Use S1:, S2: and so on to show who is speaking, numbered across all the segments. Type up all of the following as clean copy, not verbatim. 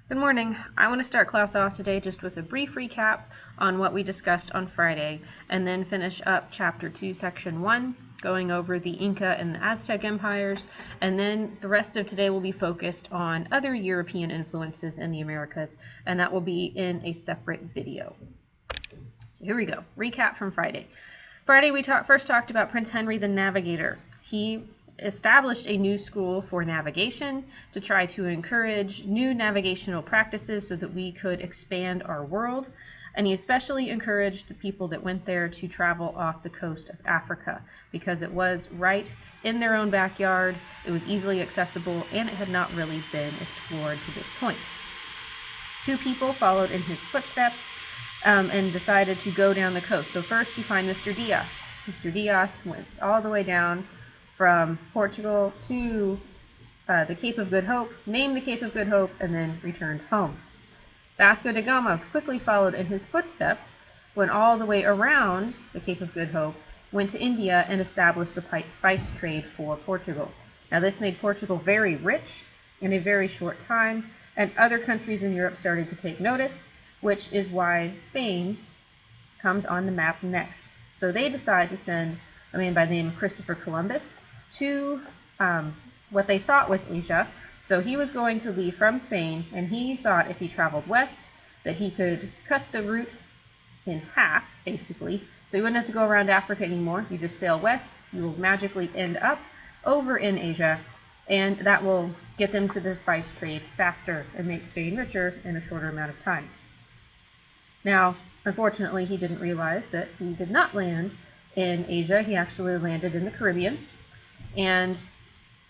S1: Good morning. I want to start class off today just with a brief recap on what we discussed on Friday, and then finish up Chapter 2, Section 1, going over the Inca and the Aztec empires, and then the rest of today will be focused on other European influences in the Americas, and that will be in a separate video. So here we go. Recap from Friday. Friday we first talked about Prince Henry the Navigator. He established a new school for navigation to try to encourage new navigational practices so that we could expand our world. And he especially encouraged the people that went there to travel off the coast of Africa because it was right in their own backyard, it was easily accessible, and it had not really been explored to this point. Two people followed in his footsteps and decided to go down the coast. So first you find Mr. Diaz. Mr. Diaz went all the way down from Portugal to the Cape of Good Hope, named the Cape of Good Hope, and then returned home. Vasco da Gama quickly followed in his footsteps, went all the way around the Cape of Good Hope, went to India, and established the spice trade for Portugal. Now this made Portugal very rich in a very short time, and other countries in Europe started to take notice, which is why Spain comes on the map next. So they decide to send a man by the name of Christopher Columbus to what they thought was Asia. So he was going to leave from Spain, and he thought if he traveled west that he could cut the route in half, basically. So you wouldn't have to go around Africa anymore. You just sail west, you will magically end up over in Asia, and that will get them to the spice trade faster and make Spain richer in a shorter amount of time. Now, unfortunately, he didn't realize that he did not land in Asia. He actually landed in the Caribbean, and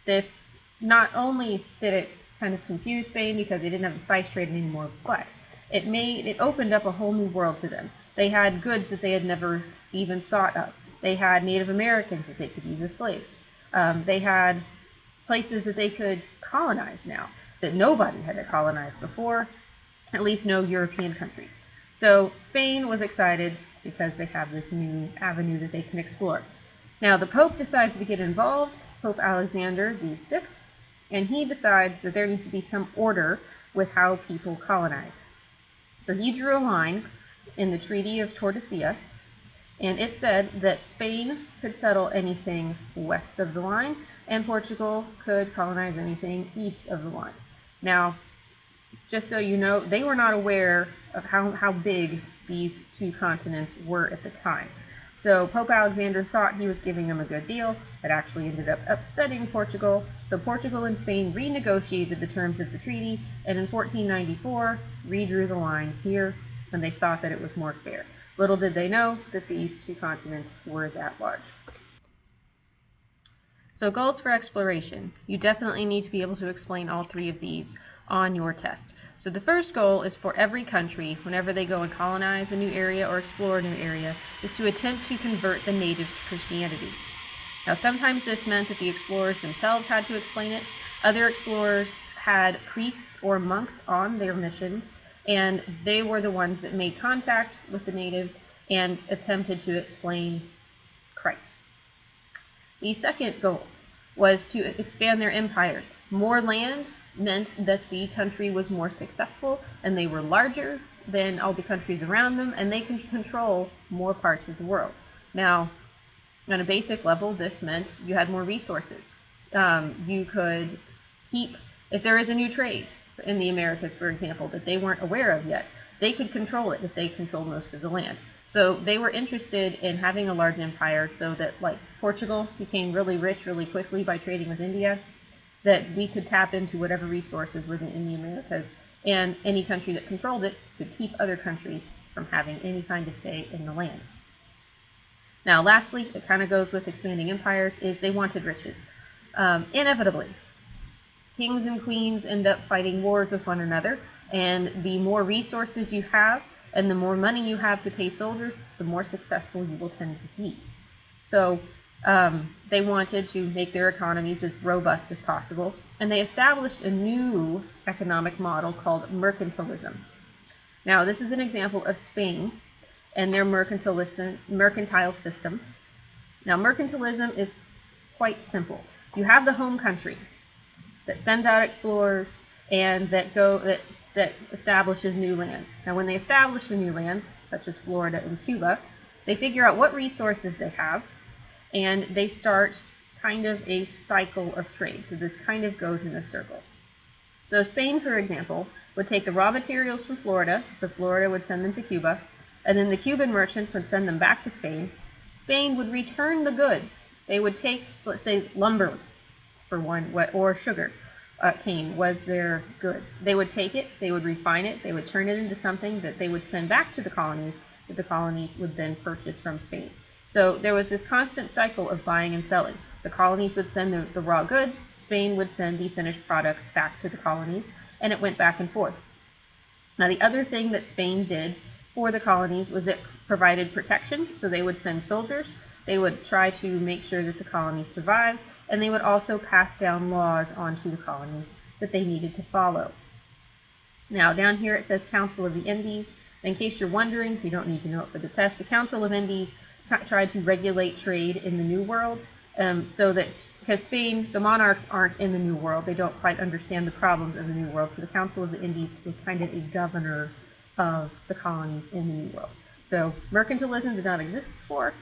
S1: this not only did it kind of confuse Spain because they didn't have the spice trade anymore, but it opened up a whole new world to them. They had goods that they had never even thought of. They had Native Americans that they could use as slaves. They had places that they could colonize now that nobody had colonized before, at least no European countries. So Spain was excited because they have this new avenue that they can explore. Now the Pope decides to get involved, Pope Alexander VI, and he decides that there needs to be some order with how people colonize. So he drew a line in the Treaty of Tordesillas, and it said that Spain could settle anything west of the line, and Portugal could colonize anything east of the line. Now, just so you know, they were not aware of how big these two continents were at the time. So Pope Alexander thought he was giving them a good deal. It actually ended up upsetting Portugal. So Portugal and Spain renegotiated the terms of the treaty, and in 1494 redrew the line here when they thought that it was more fair. Little did they know that these two continents were that large. So goals for exploration. You definitely need to be able to explain all three of these on your test. So the first goal is for every country, whenever they go and colonize a new area or explore a new area, is to attempt to convert the natives to Christianity. Now sometimes this meant that the explorers themselves had to explain it. Other explorers had priests or monks on their missions, and they were the ones that made contact with the natives and attempted to explain Christ. The second goal was to expand their empires. More land meant that the country was more successful, and they were larger than all the countries around them, and they could control more parts of the world. Now, on a basic level, this meant you had more resources. You could keep, if there is a new trade in the Americas, for example, that they weren't aware of yet, they could control it if they controlled most of the land. So they were interested in having a large empire so that, like, Portugal became really rich really quickly by trading with India, that we could tap into whatever resources were in the Americas, and any country that controlled it could keep other countries from having any kind of say in the land. Now lastly, it kind of goes with expanding empires, is they wanted riches. Inevitably, kings and queens end up fighting wars with one another, and the more resources you have and the more money you have to pay soldiers, the more successful you will tend to be. So they wanted to make their economies as robust as possible, and they established a new economic model called mercantilism. Now, this is an example of Spain and their mercantile system. Now, mercantilism is quite simple. You have the home country that sends out explorers and that that establishes new lands. Now, when they establish the new lands, such as Florida and Cuba, they figure out what resources they have, and they start kind of a cycle of trade. So this kind of goes in a circle. So Spain, for example, would take the raw materials from Florida, so Florida would send them to Cuba, and then the Cuban merchants would send them back to Spain. Spain would return the goods. They would take, so let's say, lumber, for one, or sugar cane was their goods. They would take it, they would refine it, they would turn it into something that they would send back to the colonies, that the colonies would then purchase from Spain. So there was this constant cycle of buying and selling. The colonies would send the raw goods, Spain would send the finished products back to the colonies, and it went back and forth. Now, the other thing that Spain did for the colonies was it provided protection, so they would send soldiers, they would try to make sure that the colonies survived, and they would also pass down laws onto the colonies that they needed to follow. Now, down here it says Council of the Indies. In case you're wondering, you don't need to know it for the test, the Council of Indies tried to regulate trade in the New World, so that, because Spain, the monarchs aren't in the New World, they don't quite understand the problems of the New World, so the Council of the Indies was kind of a governor of the colonies in the New World. So mercantilism did not exist before,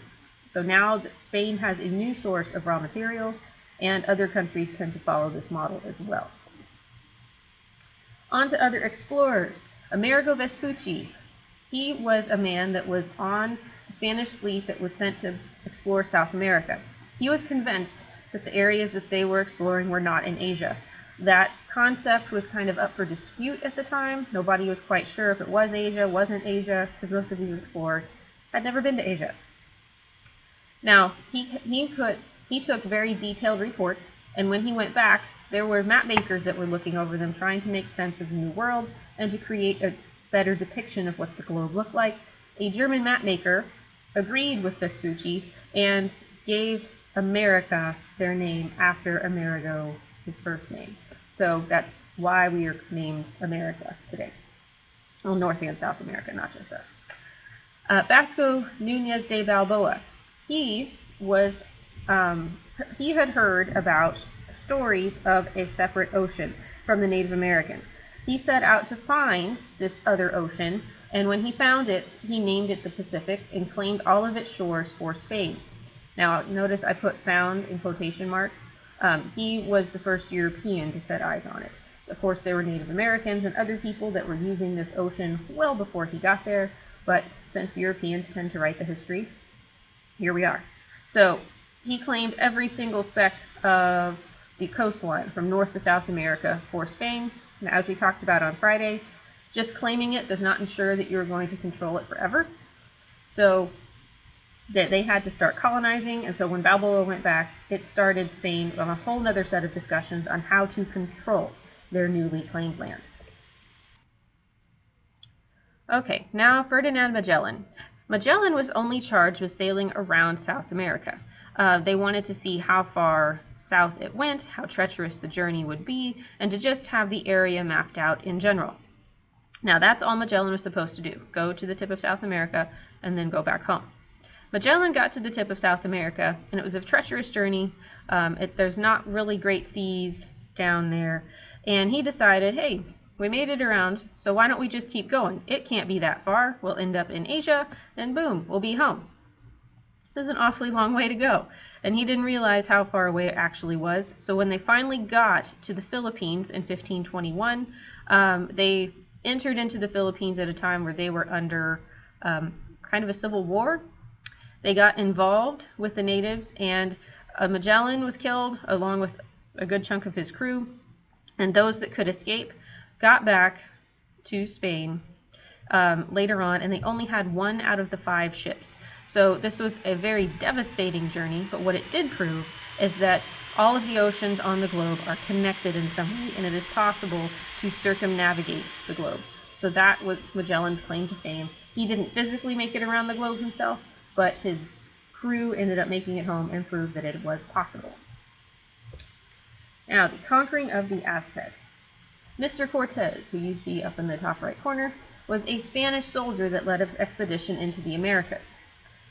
S1: so now that Spain has a new source of raw materials, and other countries tend to follow this model as well. On to other explorers. Amerigo Vespucci. He was a man that was on a Spanish fleet that was sent to explore South America. He was convinced that the areas that they were exploring were not in Asia. That concept was kind of up for dispute at the time. Nobody was quite sure if it was Asia, wasn't Asia, because most of these explorers had never been to Asia. Now, he took very detailed reports, and when he went back, there were map makers that were looking over them, trying to make sense of the New World and to create a better depiction of what the globe looked like. A German map maker agreed with Vespucci and gave America their name after Amerigo, his first name. So that's why we are named America today. Well, North and South America, not just us. Vasco Núñez de Balboa. He had heard about stories of a separate ocean from the Native Americans. He set out to find this other ocean, and when he found it, he named it the Pacific and claimed all of its shores for Spain. Now, notice I put found in quotation marks. He was the first European to set eyes on it. Of course, there were Native Americans and other people that were using this ocean well before he got there, but since Europeans tend to write the history, here we are. So he claimed every single speck of the coastline from North to South America for Spain. And as we talked about on Friday, just claiming it does not ensure that you're going to control it forever. So they had to start colonizing, and so when Balboa went back, it started Spain on a whole other set of discussions on how to control their newly claimed lands. Okay, now Ferdinand Magellan. Magellan was only charged with sailing around South America. They wanted to see how far south it went, how treacherous the journey would be, and to just have the area mapped out in general. Now, that's all Magellan was supposed to do, go to the tip of South America and then go back home. Magellan got to the tip of South America, and it was a treacherous journey. There's not really great seas down there, and he decided, hey, we made it around, so why don't we just keep going? It can't be that far. We'll end up in Asia, and boom, we'll be home. This is an awfully long way to go, and he didn't realize how far away it actually was. So when they finally got to the Philippines in 1521, they entered into the Philippines at a time where they were under kind of a civil war. They got involved with the natives, and Magellan was killed along with a good chunk of his crew, and those that could escape got back to Spain later on, and they only had 1 out of the 5 ships. So this was a very devastating journey, but what it did prove is that all of the oceans on the globe are connected in some way, and it is possible to circumnavigate the globe. So that was Magellan's claim to fame. He didn't physically make it around the globe himself, but his crew ended up making it home and proved that it was possible. Now, the conquering of the Aztecs. Mr. Cortez, who you see up in the top right corner, was a Spanish soldier that led an expedition into the Americas.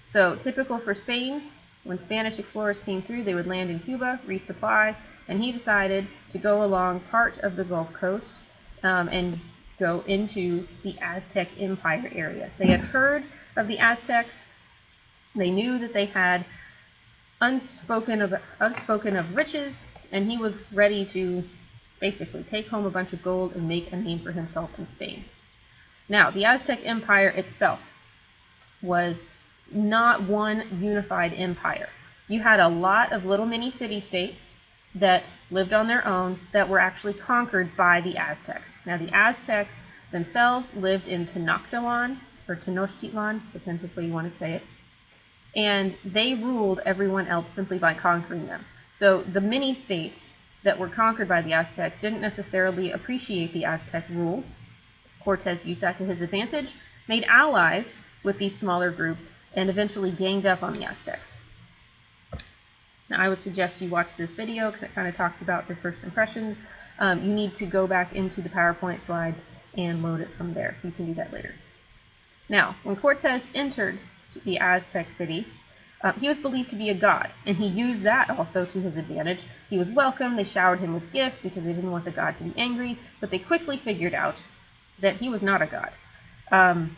S1: So, typical for Spain, when Spanish explorers came through, they would land in Cuba, resupply, and he decided to go along part of the Gulf Coast and go into the Aztec Empire area. They had heard of the Aztecs. They knew that they had unspoken of riches, and he was ready to basically take home a bunch of gold and make a name for himself in Spain. Now, the Aztec Empire itself was not one unified empire. You had a lot of little mini city-states that lived on their own that were actually conquered by the Aztecs. Now, the Aztecs themselves lived in Tenochtitlan, or Tenochtitlan, depends which way you want to say it, and they ruled everyone else simply by conquering them. So the mini-states that were conquered by the Aztecs didn't necessarily appreciate the Aztec rule. Cortez used that to his advantage, made allies with these smaller groups, and eventually ganged up on the Aztecs. Now, I would suggest you watch this video because it kind of talks about their first impressions. You need to go back into the PowerPoint slides and load it from there. You can do that later. Now, when Cortez entered the Aztec city, he was believed to be a god, and he used that also to his advantage. He was welcome, they showered him with gifts because they didn't want the god to be angry, but they quickly figured out that he was not a god.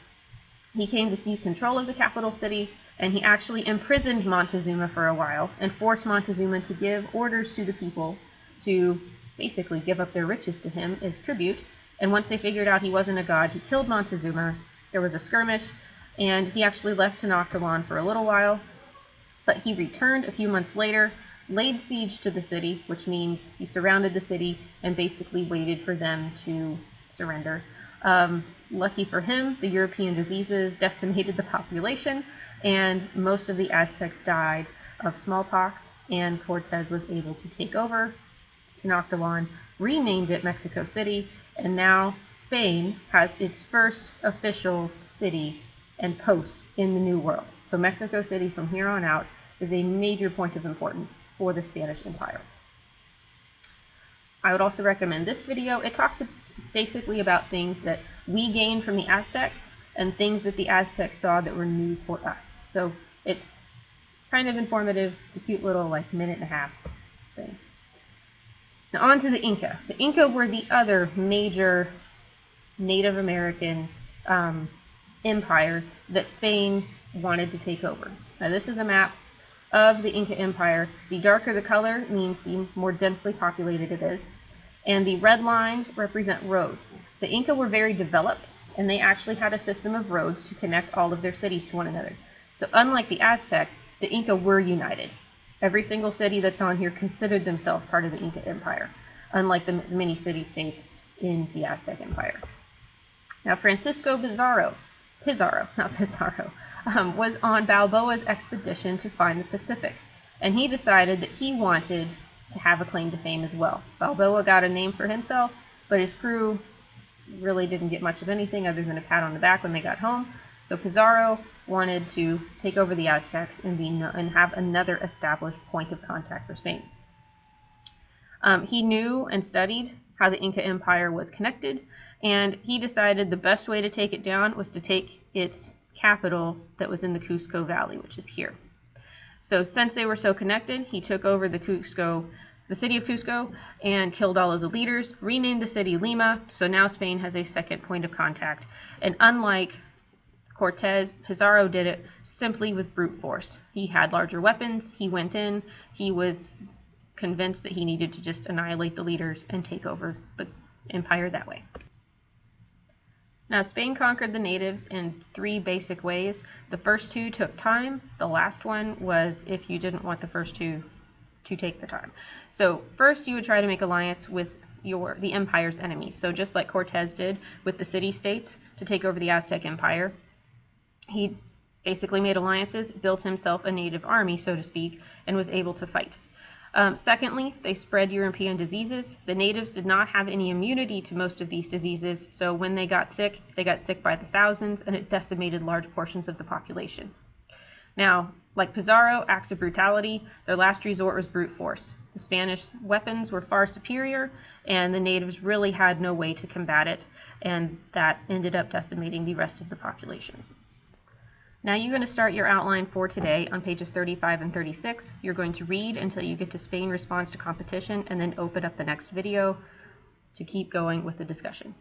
S1: He came to seize control of the capital city, and he actually imprisoned Montezuma for a while and forced Montezuma to give orders to the people to basically give up their riches to him as tribute. And once they figured out he wasn't a god, he killed Montezuma. There was a skirmish, and he actually left Tenochtitlan for a little while, but he returned a few months later, laid siege to the city, which means he surrounded the city and basically waited for them to surrender. Lucky for him, the European diseases decimated the population, and most of the Aztecs died of smallpox, and Cortez was able to take over Tenochtitlan, renamed it Mexico City, and now Spain has its first official city and post in the New World. So Mexico City from here on out is a major point of importance for the Spanish Empire. I would also recommend this video. It talks basically about things that we gained from the Aztecs and things that the Aztecs saw that were new for us. So it's kind of informative. It's a cute little minute and a half thing. Now on to the Inca. The Inca were the other major Native American empire that Spain wanted to take over. Now this is a map of the Inca Empire. The darker the color means the more densely populated it is, and the red lines represent roads. The Inca were very developed, and they actually had a system of roads to connect all of their cities to one another. So unlike the Aztecs, the Inca were united. Every single city that's on here considered themselves part of the Inca Empire, unlike the many city-states in the Aztec Empire. Now Francisco Pizarro was on Balboa's expedition to find the Pacific, and he decided that he wanted to have a claim to fame as well. Balboa got a name for himself, but his crew really didn't get much of anything other than a pat on the back when they got home. So Pizarro wanted to take over the Aztecs and have another established point of contact for Spain. He knew and studied how the Inca Empire was connected, and he decided the best way to take it down was to take its capital that was in the Cusco Valley, which is here. So since they were so connected, he took over the city of Cusco, and killed all of the leaders, renamed the city Lima, so now Spain has a second point of contact. And unlike Cortez, Pizarro did it simply with brute force. He had larger weapons, he went in, he was convinced that he needed to just annihilate the leaders and take over the empire that way. Now, Spain conquered the natives in 3 basic ways. The first 2 took time. The last one was if you didn't want the first 2 to take the time. So first you would try to make alliance with the empire's enemies. So just like Cortez did with the city-states to take over the Aztec Empire, he basically made alliances, built himself a native army, so to speak, and was able to fight. Secondly, they spread European diseases. The natives did not have any immunity to most of these diseases, so when they got sick by the thousands, and it decimated large portions of the population. Now, like Pizarro, acts of brutality, their last resort was brute force. The Spanish weapons were far superior, and the natives really had no way to combat it, and that ended up decimating the rest of the population. Now you're going to start your outline for today on pages 35 and 36. You're going to read until you get to Spain responds to competition, and then open up the next video to keep going with the discussion.